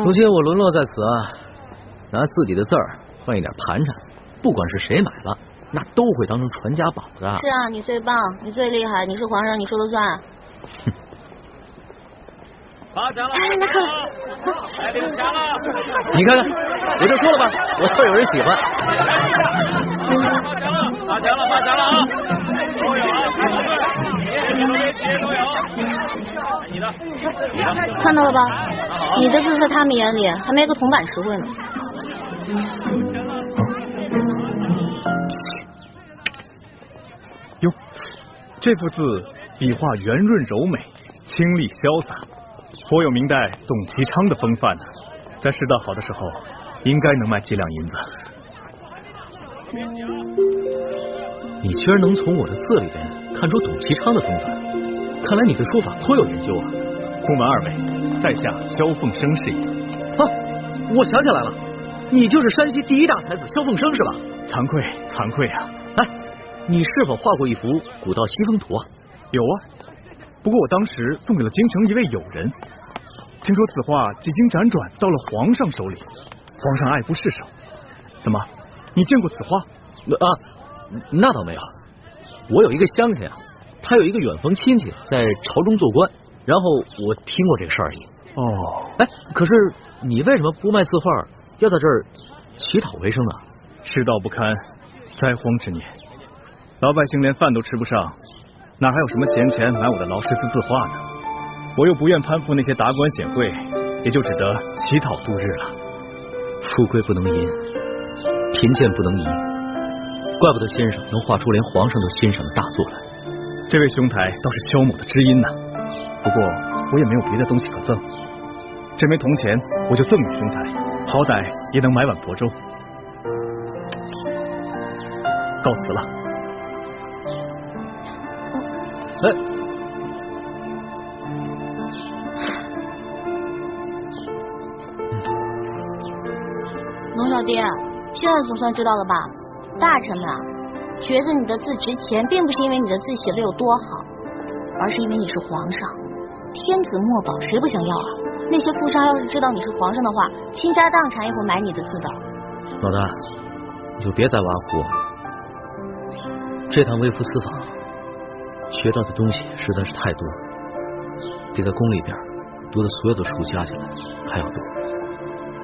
如今我沦落在此，拿自己的字儿换一点盘缠，不管是谁买了，那都会当成传家宝的。是啊，你最棒，你最厉害，你是皇上，你说了算。发奖了！哎，那个，来领钱了！你看看，我就说了吧，我特有人喜欢。发奖了！发奖了！发奖了啊！都有啊，企业都有。你的，看到了吧？你的字在他们眼里还没个铜板实惠呢。哟，这幅字笔画圆润柔美，清丽潇洒，颇有明代董其昌的风范呢。在世道好的时候，应该能卖几两银子。你居然能从我的字里边看出董其昌的风范，看来你对书法颇有研究啊！不瞒二位，在下萧凤生是也。啊，我想起来了，你就是山西第一大才子萧凤生是吧？惭愧惭愧啊！哎，你是否画过一幅古道西风图啊？有啊，不过我当时送给了京城一位友人，听说此画几经辗转到了皇上手里，皇上爱不释手。怎么，你见过此画？那倒没有。我有一个乡亲啊，他有一个远房亲戚在朝中做官，然后我听过这个事儿而已。哦，哎，可是你为什么不卖字画，要在这儿乞讨为生啊？世道不堪，灾荒之年，老百姓连饭都吃不上，哪还有什么闲钱买我的劳师字字画呢？我又不愿攀附那些达官显贵，也就只得乞讨度日了。富贵不能淫，贫贱不能移，怪不得先生能画出连皇上都欣赏的大作来。这位兄台倒是萧某的知音呐，不过我也没有别的东西可赠，这枚铜钱我就赠与兄台，好歹也能买碗薄粥。告辞了。哎。龙小爹，现在总算知道了吧？大臣们啊，觉得你的字值钱，并不是因为你的字写的有多好，而是因为你是皇上，天子墨宝谁不想要啊？那些富商要是知道你是皇上的话，倾家荡产也会买你的字的。老大，你就别再挖苦我了。这趟微服私访，学到的东西实在是太多了，比在宫里边读的所有的书加起来还要多。